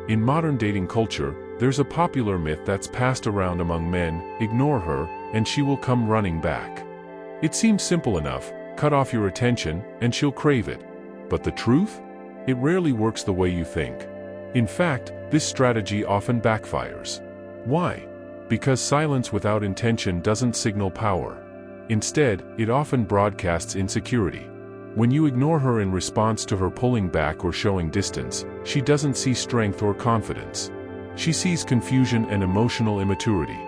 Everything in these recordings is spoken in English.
In modern dating culture, there's a popular myth that's passed around among men: ignore her, and she will come running back. It seems simple enough: cut off your attention, and she'll crave it. But the truth? It rarely works the way you think. In fact, this strategy often backfires. Why? Because silence without intention doesn't signal power. Instead, it often broadcasts insecurity. When you ignore her in response to her pulling back or showing distance, she doesn't see strength or confidence. She sees confusion and emotional immaturity.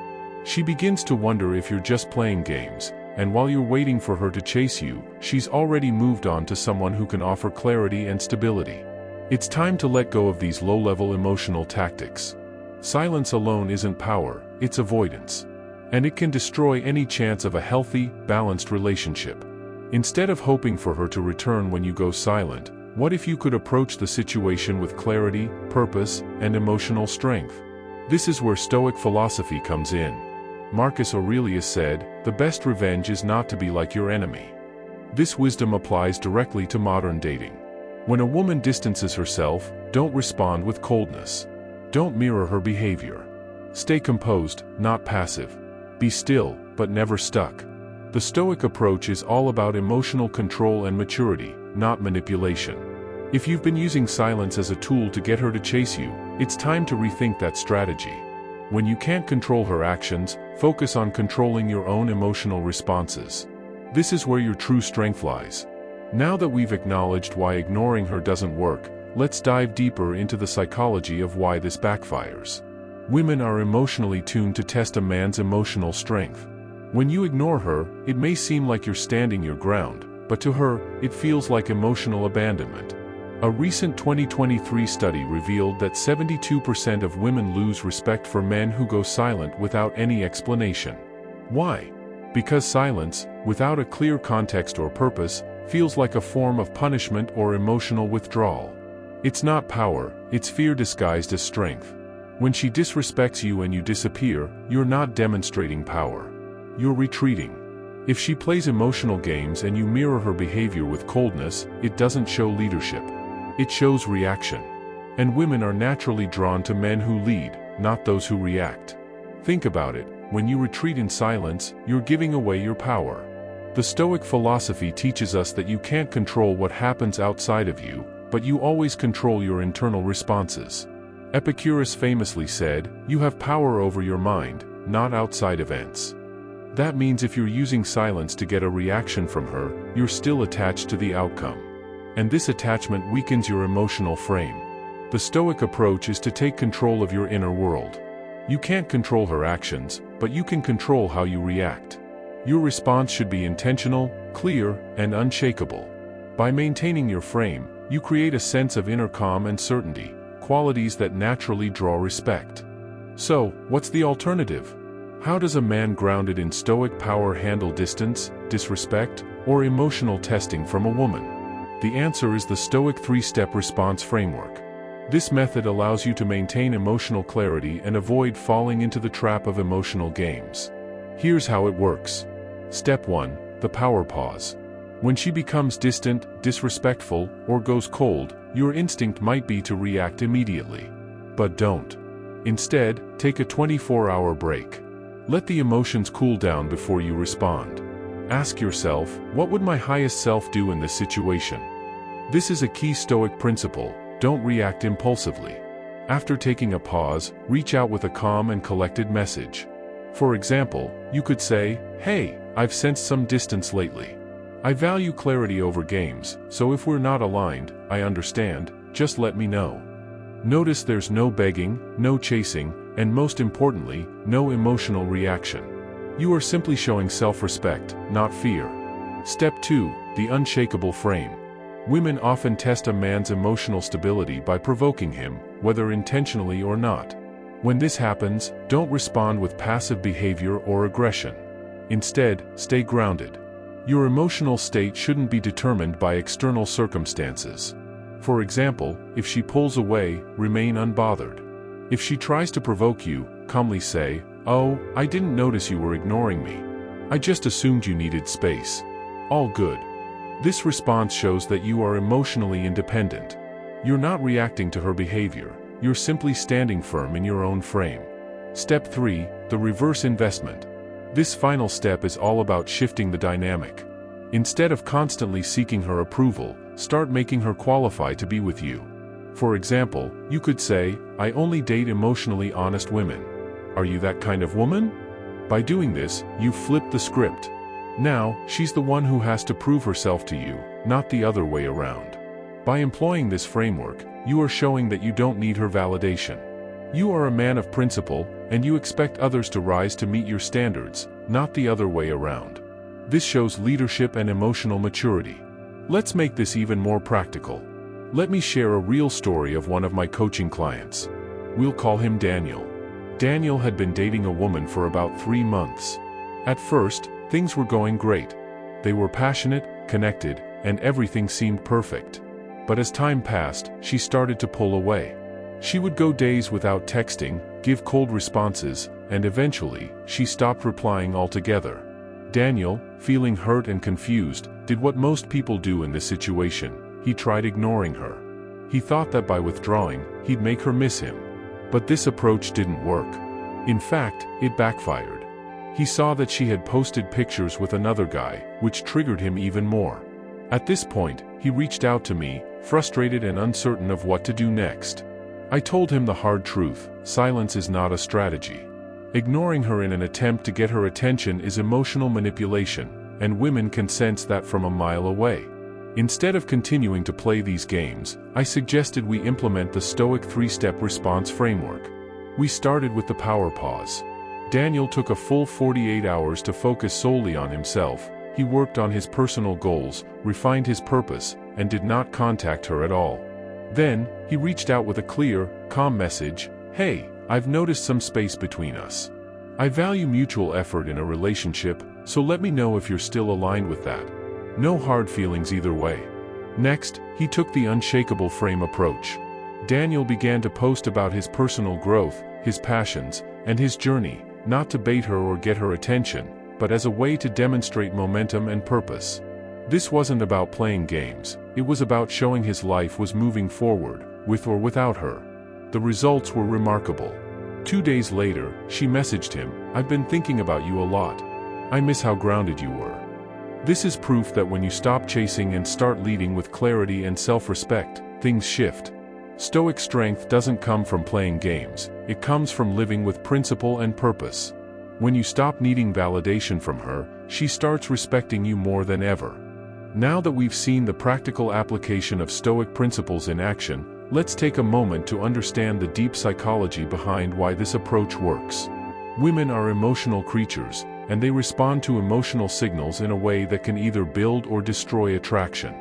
She begins to wonder if you're just playing games, and while you're waiting for her to chase you, she's already moved on to someone who can offer clarity and stability. It's time to let go of these low-level emotional tactics. Silence alone isn't power, it's avoidance. And it can destroy any chance of a healthy, balanced relationship. Instead of hoping for her to return when you go silent, what if you could approach the situation with clarity, purpose, and emotional strength? This is where Stoic philosophy comes in. Marcus Aurelius said, "The best revenge is not to be like your enemy." This wisdom applies directly to modern dating. When a woman distances herself, don't respond with coldness. Don't mirror her behavior. Stay composed, not passive. Be still, but never stuck. The Stoic approach is all about emotional control and maturity, not manipulation. If you've been using silence as a tool to get her to chase you, it's time to rethink that strategy. When you can't control her actions, focus on controlling your own emotional responses. This is where your true strength lies. Now that we've acknowledged why ignoring her doesn't work, let's dive deeper into the psychology of why this backfires. Women are emotionally tuned to test a man's emotional strength. When you ignore her, it may seem like you're standing your ground, but to her, it feels like emotional abandonment. A recent 2023 study revealed that 72% of women lose respect for men who go silent without any explanation. Why? Because silence, without a clear context or purpose, feels like a form of punishment or emotional withdrawal. It's not power, it's fear disguised as strength. When she disrespects you and you disappear, you're not demonstrating power. You're retreating. If she plays emotional games and you mirror her behavior with coldness, it doesn't show leadership. It shows reaction. And women are naturally drawn to men who lead, not those who react. Think about it: when you retreat in silence, you're giving away your power. The Stoic philosophy teaches us that you can't control what happens outside of you, but you always control your internal responses. Epicurus famously said, "You have power over your mind, not outside events." That means if you're using silence to get a reaction from her, you're still attached to the outcome. And this attachment weakens your emotional frame. The Stoic approach is to take control of your inner world. You can't control her actions, but you can control how you react. Your response should be intentional, clear, and unshakable. By maintaining your frame, you create a sense of inner calm and certainty, qualities that naturally draw respect. So, what's the alternative? How does a man grounded in Stoic power handle distance, disrespect, or emotional testing from a woman? The answer is the Stoic 3-step response framework. This method allows you to maintain emotional clarity and avoid falling into the trap of emotional games. Here's how it works. Step 1. The power pause. When she becomes distant, disrespectful, or goes cold, your instinct might be to react immediately. But don't. Instead, take a 24-hour break. Let the emotions cool down before you respond. Ask yourself, what would my highest self do in this situation? This is a key Stoic principle: don't react impulsively. After taking a pause, reach out with a calm and collected message. For example, you could say, "Hey, I've sensed some distance lately. I value clarity over games, so if we're not aligned, I understand, just let me know." Notice there's no begging, no chasing, and most importantly, no emotional reaction. You are simply showing self-respect, not fear. Step 2. The unshakable frame. Women often test a man's emotional stability by provoking him, whether intentionally or not. When this happens, don't respond with passive behavior or aggression. Instead, stay grounded. Your emotional state shouldn't be determined by external circumstances. For example, if she pulls away, remain unbothered. If she tries to provoke you, calmly say, "Oh, I didn't notice you were ignoring me. I just assumed you needed space. All good." This response shows that you are emotionally independent. You're not reacting to her behavior, you're simply standing firm in your own frame. Step 3, the reverse investment. This final step is all about shifting the dynamic. Instead of constantly seeking her approval, start making her qualify to be with you. For example, you could say, "I only date emotionally honest women. Are you that kind of woman?" By doing this, you flip the script. Now, she's the one who has to prove herself to you, not the other way around. By employing this framework, you are showing that you don't need her validation. You are a man of principle, and you expect others to rise to meet your standards, not the other way around. This shows leadership and emotional maturity. Let's make this even more practical. Let me share a real story of one of my coaching clients. We'll call him Daniel. Daniel had been dating a woman for about 3 months. At first, things were going great. They were passionate, connected, and everything seemed perfect. But as time passed, she started to pull away. She would go days without texting, give cold responses, and eventually, she stopped replying altogether. Daniel, feeling hurt and confused, did what most people do in this situation. He tried ignoring her. He thought that by withdrawing, he'd make her miss him. But this approach didn't work. In fact, it backfired. He saw that she had posted pictures with another guy, which triggered him even more. At this point, he reached out to me, frustrated and uncertain of what to do next. I told him the hard truth: silence is not a strategy. Ignoring her in an attempt to get her attention is emotional manipulation, and women can sense that from a mile away. Instead of continuing to play these games, I suggested we implement the Stoic 3-step response framework. We started with the power pause. Daniel took a full 48 hours to focus solely on himself. He worked on his personal goals, refined his purpose, and did not contact her at all. Then, he reached out with a clear, calm message: "Hey, I've noticed some space between us. I value mutual effort in a relationship, so let me know if you're still aligned with that. No hard feelings either way." Next, he took the unshakable frame approach. Daniel began to post about his personal growth, his passions, and his journey, not to bait her or get her attention, but as a way to demonstrate momentum and purpose. This wasn't about playing games, it was about showing his life was moving forward, with or without her. The results were remarkable. 2 days later, she messaged him, "I've been thinking about you a lot. I miss how grounded you were." This is proof that when you stop chasing and start leading with clarity and self-respect, things shift. Stoic strength doesn't come from playing games, it comes from living with principle and purpose. When you stop needing validation from her, she starts respecting you more than ever. Now that we've seen the practical application of Stoic principles in action, let's take a moment to understand the deep psychology behind why this approach works. Women are emotional creatures, and they respond to emotional signals in a way that can either build or destroy attraction.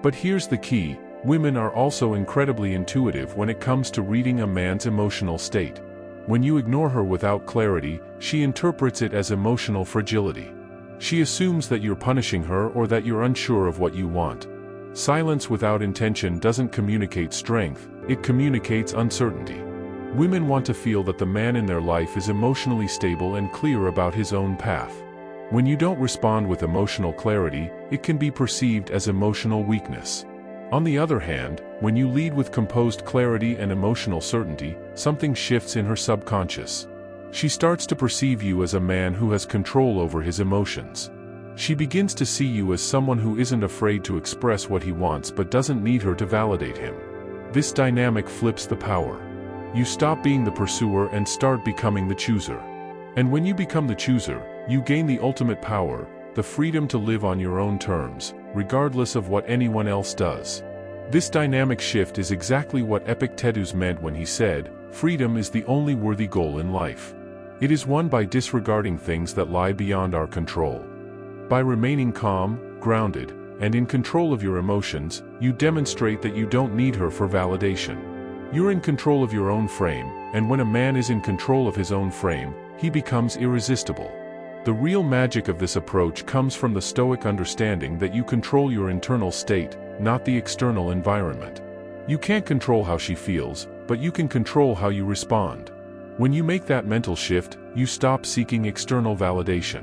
But here's the key: women are also incredibly intuitive when it comes to reading a man's emotional state. When you ignore her without clarity, she interprets it as emotional fragility. She assumes that you're punishing her or that you're unsure of what you want. Silence without intention doesn't communicate strength, it communicates uncertainty. Women want to feel that the man in their life is emotionally stable and clear about his own path. When you don't respond with emotional clarity, it can be perceived as emotional weakness. On the other hand, when you lead with composed clarity and emotional certainty, something shifts in her subconscious. She starts to perceive you as a man who has control over his emotions. She begins to see you as someone who isn't afraid to express what he wants but doesn't need her to validate him. This dynamic flips the power. You stop being the pursuer and start becoming the chooser. And when you become the chooser, you gain the ultimate power, the freedom to live on your own terms, regardless of what anyone else does. This dynamic shift is exactly what Epictetus meant when he said, "Freedom is the only worthy goal in life. It is won by disregarding things that lie beyond our control." By remaining calm, grounded, and in control of your emotions, you demonstrate that you don't need her for validation. You're in control of your own frame, and when a man is in control of his own frame, he becomes irresistible. The real magic of this approach comes from the Stoic understanding that you control your internal state, not the external environment. You can't control how she feels, but you can control how you respond. When you make that mental shift, you stop seeking external validation.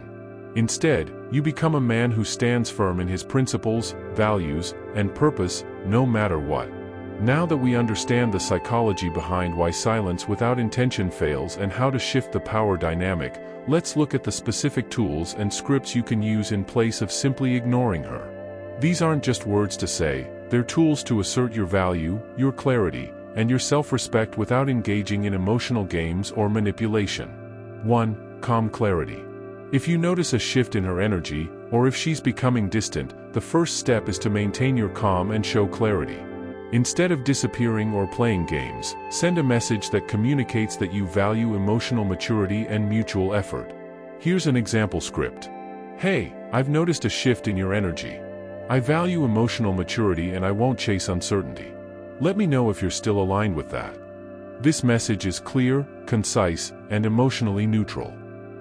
Instead, you become a man who stands firm in his principles, values, and purpose, no matter what. Now that we understand the psychology behind why silence without intention fails and how to shift the power dynamic, let's look at the specific tools and scripts you can use in place of simply ignoring her. These aren't just words to say, they're tools to assert your value, your clarity, and your self-respect without engaging in emotional games or manipulation. 1. Calm clarity. If you notice a shift in her energy, or if she's becoming distant, the first step is to maintain your calm and show clarity. Instead of disappearing or playing games, send a message that communicates that you value emotional maturity and mutual effort. Here's an example script. Hey, I've noticed a shift in your energy. I value emotional maturity and I won't chase uncertainty. Let me know if you're still aligned with that. This message is clear, concise, and emotionally neutral.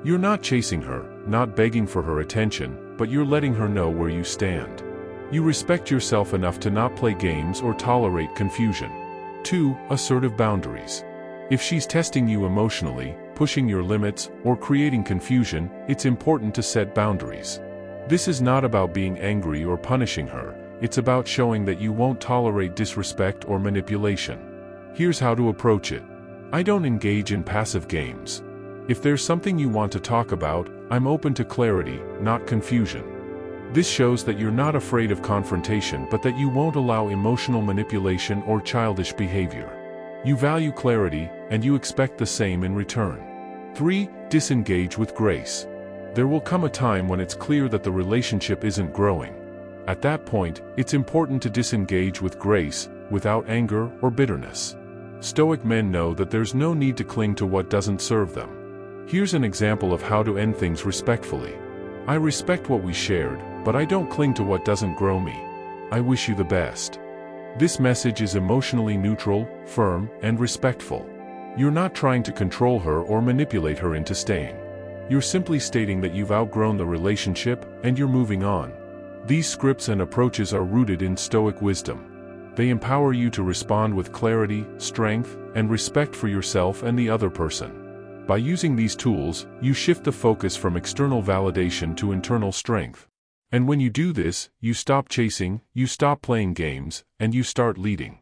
You're not chasing her, not begging for her attention, but you're letting her know where you stand. You respect yourself enough to not play games or tolerate confusion. 2. Assertive boundaries. If she's testing you emotionally, pushing your limits, or creating confusion, it's important to set boundaries. This is not about being angry or punishing her, it's about showing that you won't tolerate disrespect or manipulation. Here's how to approach it. I don't engage in passive games. If there's something you want to talk about, I'm open to clarity, not confusion. This shows that you're not afraid of confrontation but that you won't allow emotional manipulation or childish behavior. You value clarity, and you expect the same in return. 3. Disengage with grace. There will come a time when it's clear that the relationship isn't growing. At that point, it's important to disengage with grace, without anger or bitterness. Stoic men know that there's no need to cling to what doesn't serve them. Here's an example of how to end things respectfully. I respect what we shared, but I don't cling to what doesn't grow me. I wish you the best. This message is emotionally neutral, firm, and respectful. You're not trying to control her or manipulate her into staying. You're simply stating that you've outgrown the relationship, and you're moving on. These scripts and approaches are rooted in Stoic wisdom. They empower you to respond with clarity, strength, and respect for yourself and the other person. By using these tools, you shift the focus from external validation to internal strength. And when you do this, you stop chasing, you stop playing games, and you start leading.